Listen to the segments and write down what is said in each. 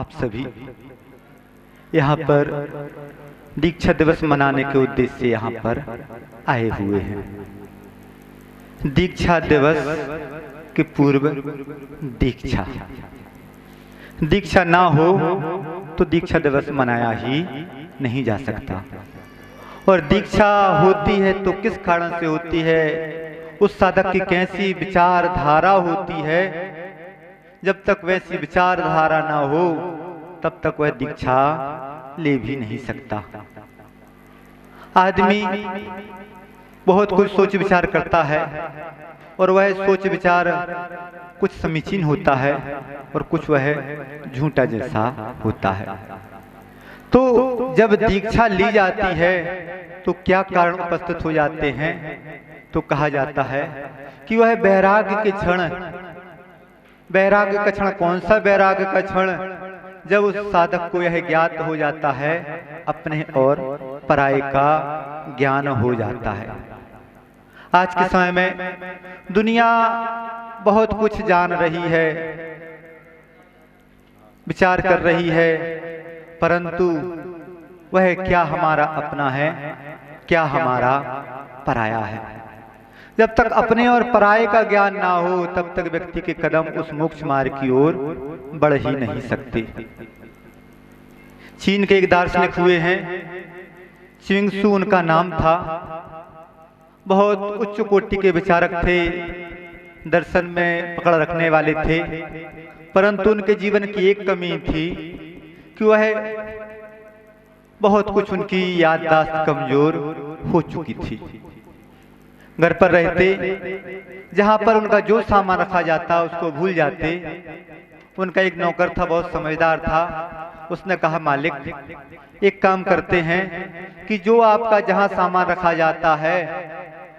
आप सभी यहाँ पर दीक्षा दिवस मनाने के उद्देश्य से यहाँ पर आए हुए हैं। दीक्षा दिवस के पूर्व दीक्षा ना हो तो दीक्षा दिवस मनाया ही नहीं जा सकता। और दीक्षा होती है तो किस कारण से होती है, उस साधक की कैसी विचारधारा होती है। जब तक वैसी विचारधारा ना हो तब तक वह दीक्षा ले भी नहीं सकता। आदमी बहुत कुछ सोच विचार करता है और वह सोच विचार कुछ समीचीन होता है और कुछ वह झूठा जैसा होता है। तो जब दीक्षा ली जाती है तो क्या कारण उपस्थित हो जाते हैं, तो कहा जाता है कि वह वैराग्य के क्षण, वैराग्य का क्षण, कौन सा वैराग्य का क्षण, जब उस साधक को यह ज्ञात हो जाता है अपने और पराये का ज्ञान हो जाता है। आज के समय में दुनिया बहुत कुछ जान रही है, विचार कर रही है, परंतु वह क्या हमारा अपना है, क्या हमारा पराया है। जब तक अपने और पराये का ज्ञान ना हो तब तक व्यक्ति के कदम उस मोक्ष मार्ग की ओर बढ़ ही नहीं सकते। चीन के एक दार्शनिक हुए हैं, चिंगसू उनका नाम था। बहुत उच्च कोटि के विचारक थे, दर्शन में पकड़ रखने वाले थे, परंतु उनके जीवन की एक कमी थी कि वह बहुत कुछ, उनकी याददाश्त कमजोर हो चुकी थी। घर पर रहते, जहां पर उनका जो सामान रखा जाता उसको भूल जाते। उनका एक नौकर था, बहुत समझदार था। उसने कहा, मालिक एक काम करते हैं कि जो आपका जहां सामान रखा जाता है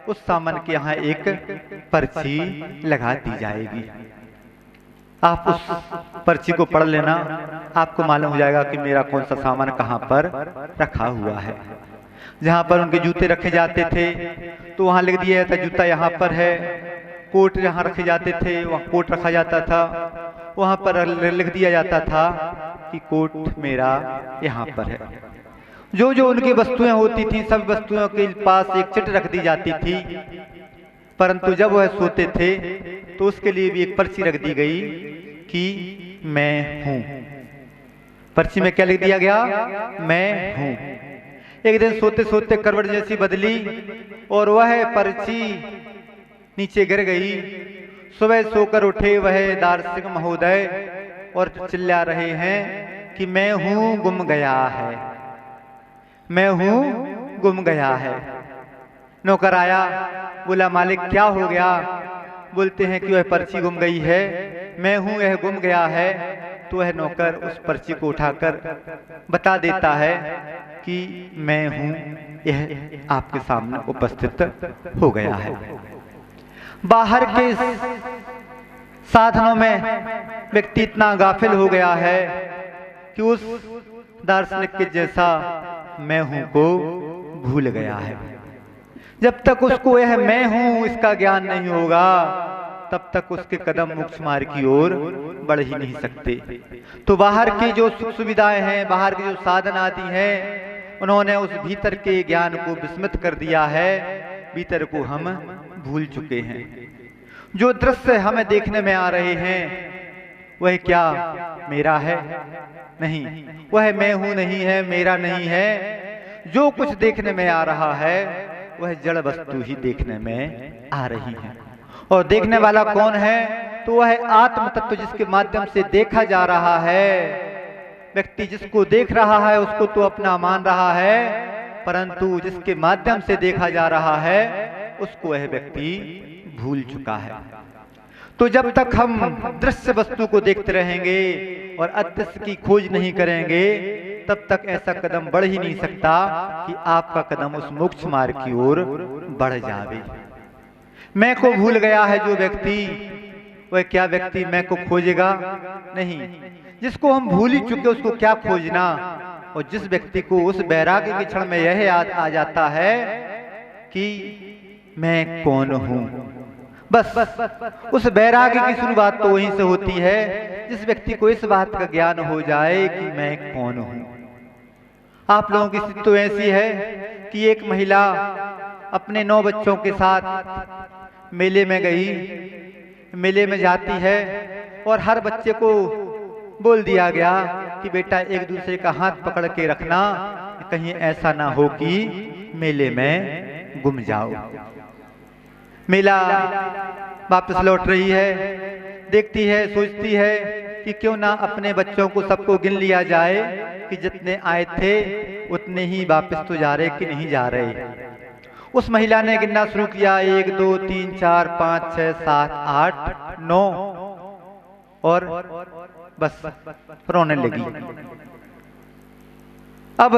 उस सामान के यहाँ एक पर्ची लगा दी जाएगी। आप उस पर्ची को पढ़ लेना, आपको मालूम हो जाएगा कि मेरा कौन सा सामान कहाँ पर रखा हुआ है। जहाँ पर उनके जूते रखे जाते थे तो वहाँ लिख दिया जाता जूता यहाँ पर है। कोट जहाँ रखे जाते थे वहाँ कोट रखा जाता था, वहाँ पर लिख दिया जाता था कि कोट मेरा यहाँ पर है। जो जो उनकी वस्तुएं होती थी सब वस्तुओं के पास एक चिट रख दी जाती थी, परंतु जब वह सोते थे तो उसके लिए भी एक पर्ची रख दी गई कि मैं हूं। पर्ची में क्या लिख दिया गया, मैं हूं। एक दिन सोते सोते करवट जैसी बदली और वह पर्ची नीचे गिर गई। सुबह सोकर उठे वह दार्शनिक महोदय और चिल्ला रहे हैं कि मैं हूं गुम गया है, मैं हूं गुम गया है। नौकर आया, बोला मालिक क्या हो गया। बोलते हैं कि वह पर्ची गुम गई है, मैं हूं यह गुम गया है। तो वह नौकर उस पर्ची को उठाकर बता देता है कि मैं हूं यह आपके सामने उपस्थित हो गया है। बाहर के साधनों में व्यक्ति इतना गाफिल हो गया है कि उस दार्शनिक के जैसा मैं हूं को भूल गया है। जब तक उसको यह मैं हूं इसका ज्ञान नहीं होगा तब तक उसके कदम मोक्ष मार्ग की ओर बढ़ ही नहीं सकते। तो बाहर की जो सुख सुविधाएं हैं, बाहर के जो साधन आदि हैं, उन्होंने उस भीतर के ज्ञान को विस्मृत कर दिया है। भीतर को हम भूल चुके हैं। जो दृश्य हमें देखने में आ रहे हैं वह क्या मेरा है? नहीं, वह मैं हूं नहीं है, मेरा नहीं है। जो कुछ देखने में आ रहा है वह जड़ वस्तु ही देखने में आ रही है। और देखने वाला कौन है? तो वह आत्म तत्व जिसके माध्यम से देखा जा रहा है। व्यक्ति जिसको देख रहा है उसको तो अपना मान रहा है, परंतु जिसके माध्यम से देखा जा रहा है उसको वह व्यक्ति भूल चुका है। तो जब तक हम दृश्य वस्तु को देखते रहेंगे और अदृश्य की खोज नहीं करेंगे तब तक ऐसा कदम बढ़ ही नहीं सकता कि आपका कदम उस मोक्ष मार्ग की ओर बढ़ जावे। मैं को भूल गया है जो व्यक्ति, वह क्या व्यक्ति मैं को खोजेगा? नहीं। जिसको हम भूल ही चुके उसको क्या खोजना? और जिस व्यक्ति को उस वैराग्य के क्षण में यह याद आ जाता है कि मैं कौन हूं, बस उस वैराग्य की शुरुआत तो वहीं से होती है जिस व्यक्ति को इस बात का ज्ञान हो जाए कि मैं कौन हूं। आप लोगों की स्थिति तो ऐसी है कि एक महिला अपने 9 बच्चों के साथ मेले में गई, मेले में जाती है और हर बच्चे को बोल दिया गया कि बेटा एक दूसरे का हाथ पकड़ के रखना, कहीं ऐसा ना हो कि मेले में गुम जाओ। मेला वापस लौट रही है, देखती है, सोचती है कि क्यों ना अपने बच्चों को सबको गिन लिया जाए कि जितने आए थे उतने ही वापस तो जा रहे कि नहीं जा रहे। उस महिला ने गिनना शुरू किया, 1 2 3 4 5 6 7 8 9 और बस रोने लगी। अब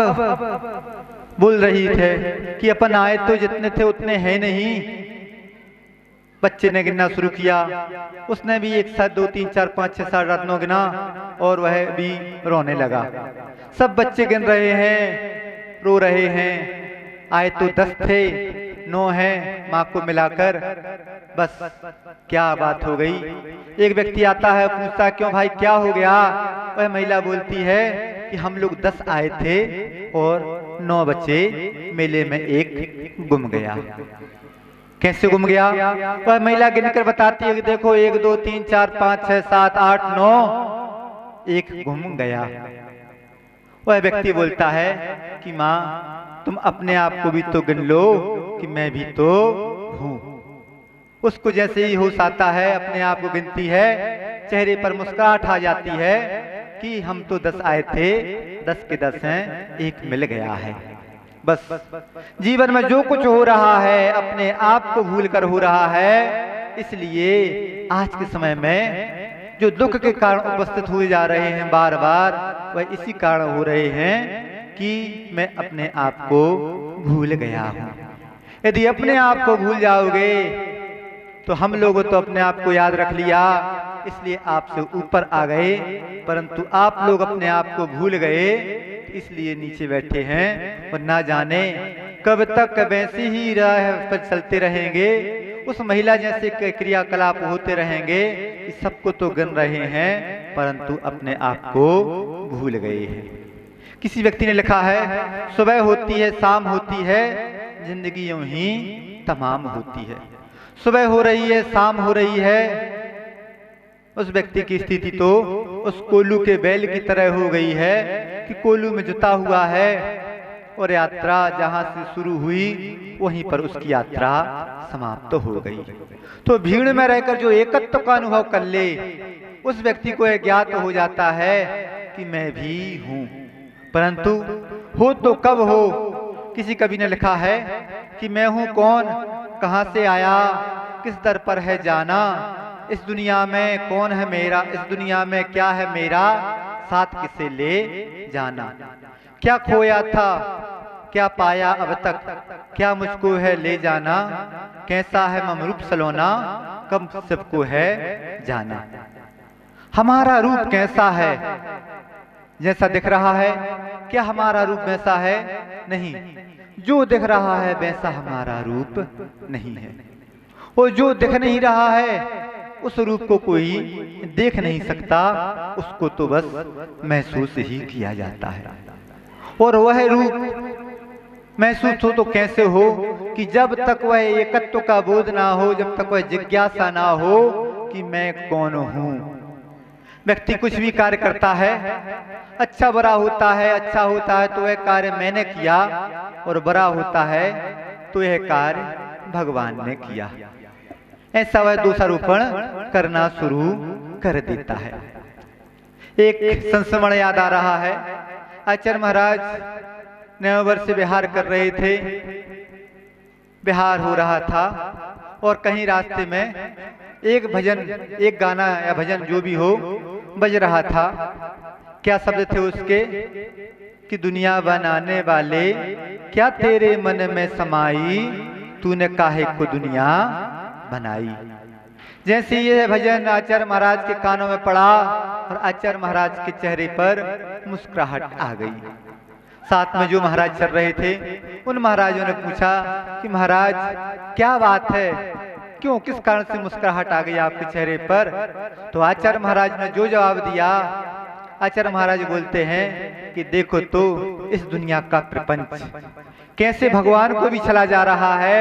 बोल रही थे कि अपन आए तो जितने थे उतने हैं नहीं। बच्चे ने गिनना शुरू किया, उसने भी 1 7 2 3 4 5 6 7 8 9 गिना और वह भी रोने लगा। सब बच्चे गिन रहे हैं, रो रहे हैं। आए तो 10 थे, 9 हैं माँ को मिलाकर। बस क्या बात हो गई। एक व्यक्ति आता है, पूछता क्यों भाई क्या हो गया। वह महिला बोलती है कि हम लोग 10 आए थे और 9 बच्चे मेले में एक गुम गया। कैसे गुम गया? वह महिला गिनकर बताती है कि देखो 1 2 3 4 5 6 7 8 9 एक गुम गया। वह व्यक्ति बोलता है कि माँ तुम अपने आप को भी तो गिन लो कि मैं भी तो हूँ। उसको जैसे ही होश आता है, अपने आप को गिनती है, चेहरे पर मुस्कुराहट आ जाती है कि हम तो 10 आए थे, 10 के 10 हैं, एक मिल गया है। बस जीवन में जो कुछ हो रहा है अपने आप को भूल कर हो रहा है। इसलिए आज के समय में जो दुख के कारण उपस्थित हुए जा रहे हैं बार बार, वह इसी कारण हो रहे हैं कि मैं अपने आप को भूल गया हूँ। यदि अपने आप को भूल जाओगे तो हम लोगों तो अपने आप को याद रख लिया, इसलिए आपसे ऊपर आ गए, परंतु आप लोग अपने आप को भूल गए, इसलिए नीचे बैठे हैं और ना जाने कब तक वैसे ही राह पर चलते रहेंगे। उस महिला जैसे क्रियाकलाप होते रहेंगे कि सबको तो गिन रहे हैं परंतु अपने आप को भूल गए हैं। किसी व्यक्ति ने लिखा है, सुबह होती है शाम होती है, जिंदगी यूं ही तमाम होती है। सुबह हो रही है, शाम हो रही है, उस व्यक्ति की स्थिति तो उस कोल्हू के बैल की तरह हो गई है कि कोल्हू में जुता हुआ है और यात्रा जहां से शुरू हुई वहीं पर उसकी यात्रा समाप्त हो गई। तो भीड़ में रहकर जो एकत्व का अनुभव कर ले, उस व्यक्ति को यह ज्ञात हो जाता है कि मैं भी हूं, परंतु हो तो कब हो। किसी कवि ने लिखा है कि मैं हूं कौन, कहां से आया, किस दर पर है जाना, इस दुनिया में कौन है मेरा, इस दुनिया में क्या है मेरा, साथ किसे ले जाना। क्या खोया था, क्या पाया अब तक, क्या मुझको है ले जाना, कैसा है ममरूप सलोना, कब सबको है जाना। हमारा रूप कैसा है, जैसा दिख रहा है, क्या हमारा रूप वैसा है? नहीं। जो दिख रहा है वैसा हमारा रूप नहीं है, और जो दिख नहीं रहा है उस रूप को कोई देख नहीं सकता, उसको तो बस महसूस ही किया जाता है। और वह रूप महसूस हो तो कैसे हो कि जब तक वह एकत्व का बोध ना हो, जब तक वह जिज्ञासा ना हो कि मैं कौन हूं। व्यक्ति कुछ भी कार्य करता है, अच्छा बुरा होता है, अच्छा होता है तो वह कार्य मैंने किया, और बुरा होता है तो यह कार्य भगवान ने किया, ऐसा वह दोषारोपण करना शुरू कर देता है। एक संस्मरण याद आ रहा है। आचार्य महाराज नववर्ष से विहार कर रहे थे, विहार हो रहा था और कहीं रास्ते में एक भजन, एक गाना या भजन जो भी हो बज रहा था। क्या शब्द थे उसके कि दुनिया बनाने वाले क्या तेरे मन में समाई, तूने काहे को दुनिया बनाई। जैसे ये भजन आचार्य महाराज के कानों में पड़ा और आचार्य महाराज के चेहरे पर मुस्कुराहट आ गई। साथ में जो महाराज चल रहे थे उन महाराजों ने पूछा कि महाराज क्या बात है, क्यों, किस कारण से मुस्कुराहट आ गई आपके चेहरे पर? तो आचार्य महाराज ने जो जवाब दिया, आचार्य महाराज बोलते हैं कि देखो तो इस दुनिया का प्रपंच कैसे भगवान को भी चला जा रहा है।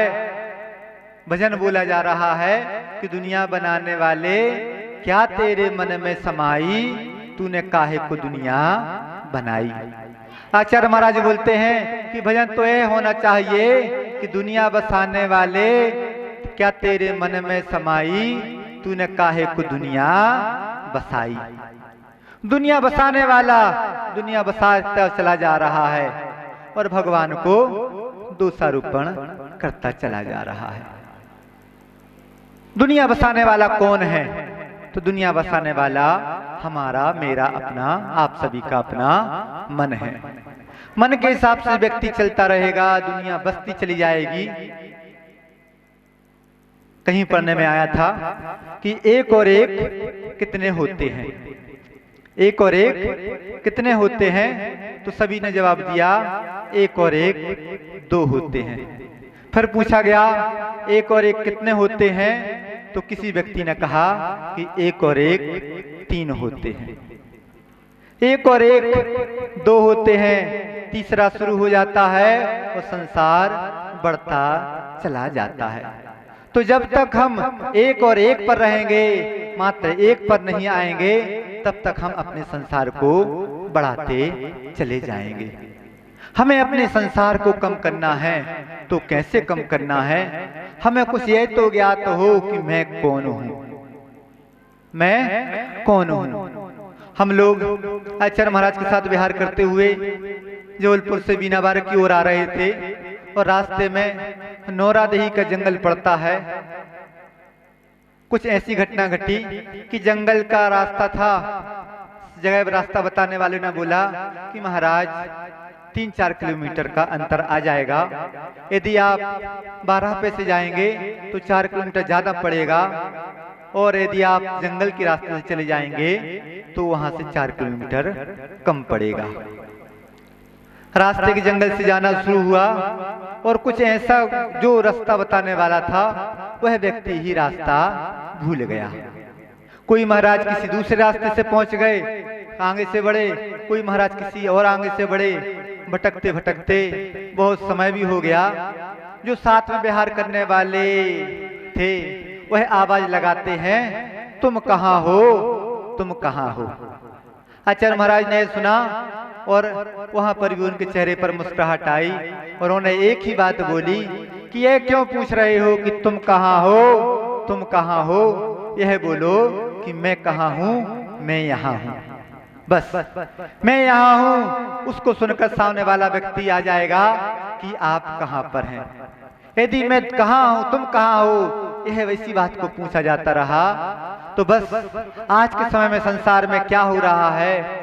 भजन बोला जा रहा है कि दुनिया बनाने वाले क्या तेरे मन में समाई, तूने काहे को दुनिया बनाई। आचार्य महाराज बोलते हैं कि भजन तो यह होना चाहिए कि दुनिया बसाने वाले क्या तेरे मन में समाई, तूने काहे को दुनिया बसाई। दुनिया बसाने वाला दुनिया बसाता चला जा रहा है और भगवान को दोषारोपण करता चला जा रहा है। दुनिया बसाने वाला कौन है? तो दुनिया बसाने वाला हमारा, मेरा, अपना, आप सभी का अपना मन है। मन के हिसाब से व्यक्ति चलता रहेगा, दुनिया बसती चली जाएगी। कहीं पढ़ने में आया था कि एक और एक कितने होते हैं, एक और एक कितने होते हैं? तो सभी ने जवाब दिया एक और एक दो होते हैं। फिर पूछा गया एक और एक कितने होते हैं? तो किसी व्यक्ति ने कहा कि एक और एक तीन होते हैं। एक और एक दो होते हैं, तीसरा शुरू हो जाता है और संसार बढ़ता चला जाता है। तो जब तक हम एक और एक पर रहेंगे, मात्र एक पर नहीं आएंगे, तब तक हम अपने संसार को बढ़ाते चले जाएंगे। हमें अपने संसार को कम करना है, तो कैसे कम करना है? हमें कुछ ये तो ज्ञात हो कि मैं कौन हूं, मैं कौन हूं। हम लोग आचार्य महाराज के साथ विहार करते हुए जबलपुर से बीनाबार की ओर आ रहे थे और रास्ते में नौरादेही का जंगल पड़ता है। कुछ ऐसी घटना घटी कि जंगल का रास्ता था, जगह रास्ता बताने वाले ने बोला कि महाराज 3-4 किलोमीटर का अंतर आ जाएगा, यदि आप 12 पे से जाएंगे तो 4 किलोमीटर ज्यादा पड़ेगा, और यदि आप जंगल के रास्ते से चले जाएंगे तो वहां से 4 किलोमीटर कम पड़ेगा। रास्ते के जंगल से जाना शुरू हुआ और कुछ ऐसा जो रास्ता बताने वाला था वह व्यक्ति ही रास्ता भूल गया। कोई महाराज किसी दूसरे रास्ते से पहुंच गए, आगे से बढ़े, कोई महाराज किसी और आगे से बढ़े। भटकते भटकते बहुत समय भी हो गया। जो साथ में विहार करने वाले थे वह आवाज लगाते हैं, तुम कहाँ हो, तुम कहाँ हो। आचार्य महाराज ने सुना और वहां पर भी उनके चेहरे पर मुस्कुराहट आई और उन्होंने एक ही बात बोली कि ये क्यों पूछ रहे हो कि तुम कहाँ हो, तुम कहाँ हो? यह बोलो कि मैं कहाँ हूँ, मैं यहाँ हूँ, बस मैं यहाँ हूँ। उसको सुनकर सामने वाला व्यक्ति आ जाएगा कि आप कहाँ पर हैं। यदि मैं कहाँ हूँ, तुम कहाँ हो, यह वैसी बात को पूछा जाता रहा। तो बस आज के समय में संसार में क्या हो रहा है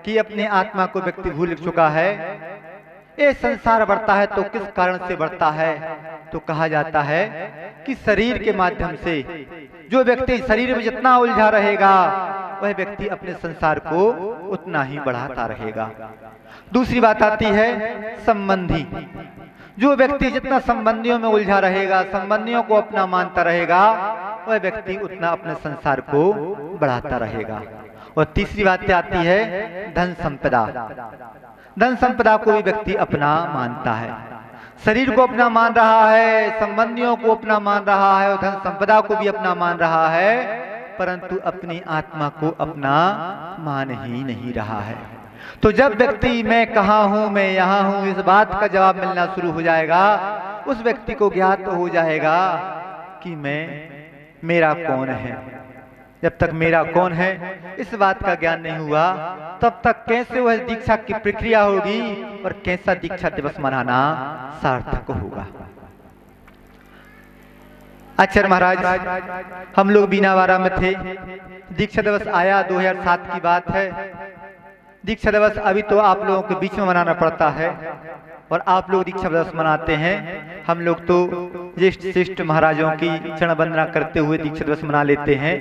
कि अपने आत्मा को व्यक्ति भूल चुका है। ये संसार बढ़ता है तो किस कारण से बढ़ता है? तो कहा जाता है कि शरीर के माध्यम से। जो व्यक्ति शरीर में जितना उलझा रहेगा वह व्यक्ति अपने संसार को उतना ही बढ़ाता रहेगा। दूसरी बात आती है संबंधी। जो व्यक्ति जितना संबंधियों में उलझा रहेगा, संबंधियों को अपना मानता रहेगा, वह व्यक्ति उतना अपने संसार को बढ़ाता रहेगा। और तीसरी बात आती है धन संपदा। धन संपदा को भी व्यक्ति अपना मानता है, शरीर को अपना मान रहा है, संबंधियों को अपना मान रहा है और धन संपदा को भी अपना मान रहा है, परंतु अपनी आत्मा को अपना मान ही नहीं रहा है। तो जब व्यक्ति मैं कहाँ हूँ, मैं यहाँ हूँ, इस बात का जवाब मिलना शुरू हो जाएगा, उस व्यक्ति को ज्ञात हो जाएगा कि मेरा कौन है। जब तक मेरा कौन है इस बात का ज्ञान नहीं हुआ, तब तक कैसे वह दीक्षा की प्रक्रिया होगी और कैसा दीक्षा दिवस मनाना सार्थक होगा। आचार्य महाराज, हम लोग बीनावारा में थे, दीक्षा दिवस आया, 2007 की बात है। दीक्षा दिवस अभी तो आप लोगों के बीच में मनाना पड़ता है और आप लोग दीक्षा दिवस मनाते हैं। हम लोग तो ज्येष्ठ श्रेष्ठ महाराजों की चरण वंदना करते हुए दीक्षा दिवस मना लेते हैं,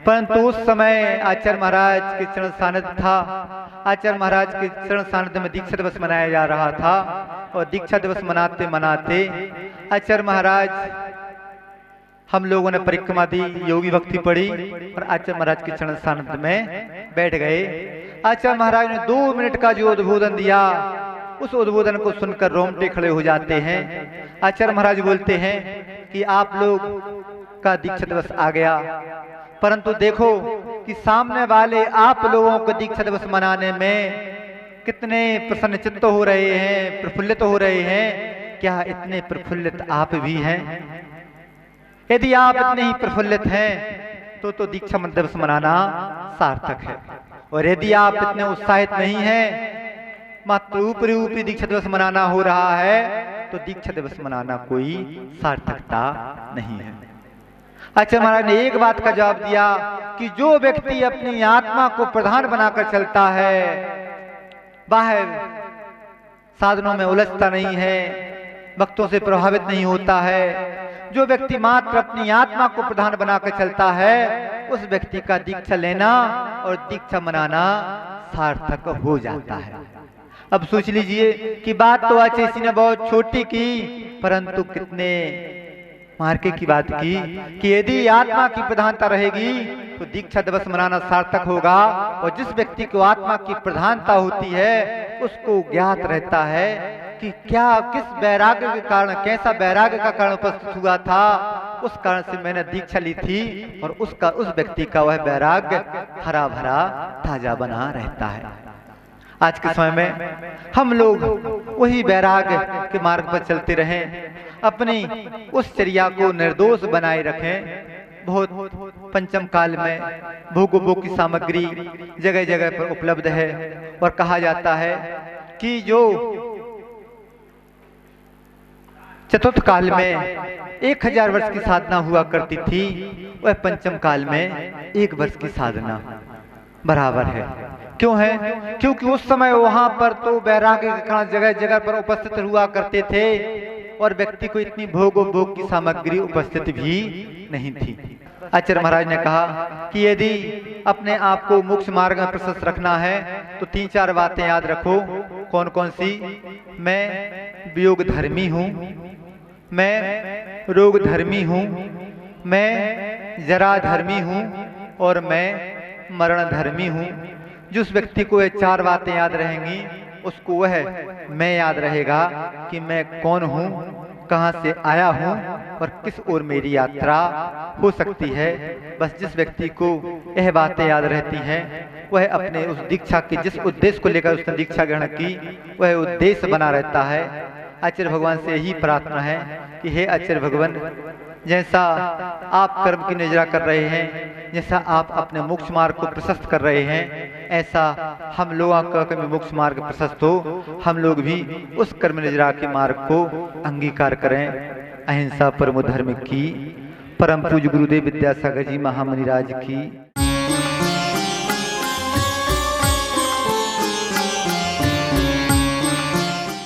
परंतु उस समय आचार्य महाराज के चरण सानिध्य था। आचार्य महाराज के चरण सानिध्य में दीक्षा दिवस मनाया जा रहा था और दीक्षा दिवस मनाते मनाते आचार्य महाराज हम लोगों ने परिक्रमा दी, योगी भक्ति पढ़ी और आचार्य महाराज के चरण सानिध्य में बैठ गए। आचार्य महाराज ने 2 मिनट का जो उद्बोधन दिया, उस उद्बोधन को सुनकर रोंगटे खड़े हो जाते हैं। आचार्य महाराज बोलते हैं कि आप लोग का दीक्षा दिवस आ गया, परंतु देखो कि सामने वाले आप लोगों को दीक्षा दिवस मनाने में कितने प्रसन्न चित्त हो रहे हैं, प्रफुल्लित हो रहे हैं। क्या इतने प्रफुल्लित आप भी हैं? यदि आप इतने ही प्रफुल्लित हैं तो दीक्षा दिवस मनाना सार्थक है। और यदि आप इतने उत्साहित नहीं हैं, मात्र ऊपरी ऊपरी दीक्षा दिवस मनाना हो रहा है, तो दीक्षा दिवस मनाना कोई सार्थकता नहीं है। आचार्य महाराज ने एक बात का जवाब दिया कि जो व्यक्ति अपनी आत्मा को प्रधान बनाकर चलता है, बाहर साधनों में उलझता नहीं है, भक्तों से प्रभावित नहीं होता है, जो व्यक्ति मात्र अपनी आत्मा को प्रधान बनाकर चलता है, उस व्यक्ति का दीक्षा लेना और दीक्षा मनाना सार्थक हो जाता है। अब सोच लीजिए कि बात तो आचार्य ने बहुत छोटी की, परंतु कितने मार्के की बात की कि यदि आत्मा की प्रधानता रहेगी तो दीक्षा दिवस मनाना सार्थक होगा। और जिस व्यक्ति को आत्मा की प्रधानता होती है, उसको ज्ञात रहता है कि क्या किस वैराग्य के कारण, कैसा वैराग्य का कारण उपस्थित हुआ था, उस कारण से मैंने दीक्षा ली थी, और उस व्यक्ति का वह वैराग्य हरा भरा ताजा बना रहता है। आज के समय में हम लोग वही वैराग्य के मार्ग पर चलते रहें, अपनी उस चर्या को निर्दोष बनाए रखें। बहुत पंचम काल में भोग की सामग्री जगह जगह पर उपलब्ध है, और कहा जाता है कि जो चतुर्थ काल में 1000 वर्ष की साधना हुआ करती थी, वह पंचम काल में 1 वर्ष की साधना बराबर है। क्यों है? क्योंकि उस समय वहां पर तो वैराग्य के कारण जगह जगह पर उपस्थित हुआ करते थे, और व्यक्ति को इतनी भोग की सामग्री उपस्थित भी नहीं थी। आचार्य महाराज ने कहा कि यदि अपने आप को मोक्ष मार्ग में प्रशस्त रखना है तो 3-4 बातें याद रखो। कौन कौन सी? मैं वियोग धर्मी हूँ, मैं रोग धर्मी हूँ, मैं जरा धर्मी हूँ, और मैं मरण धर्मी हूँ। जिस व्यक्ति को ये 4 बातें याद रहेंगी, उसको वह मैं याद रहेगा कि मैं कौन हूँ, कहाँ से आया हूँ और किस ओर मेरी यात्रा हो सकती है। बस जिस व्यक्ति को यह बातें याद रहती हैं, वह अपने उस दीक्षा के जिस उद्देश्य को लेकर उसने दीक्षा ग्रहण की, वह उद्देश्य बना रहता है। आचार्य भगवान से यही प्रार्थना है कि हे आचार्य भगवान, जैसा आप कर्म की निजरा कर रहे हैं, जैसा आप अपने मोक्ष मार्ग को प्रशस्त कर रहे हैं, ऐसा हम लोगों का कर्म मोक्ष मार्ग प्रशस्त हो, हम लोग भी उस कर्म निजरा के मार्ग को अंगीकार करें। अहिंसा परमो धर्म की। परम पूज्य गुरुदेव विद्यासागर जी महामुनि राज की।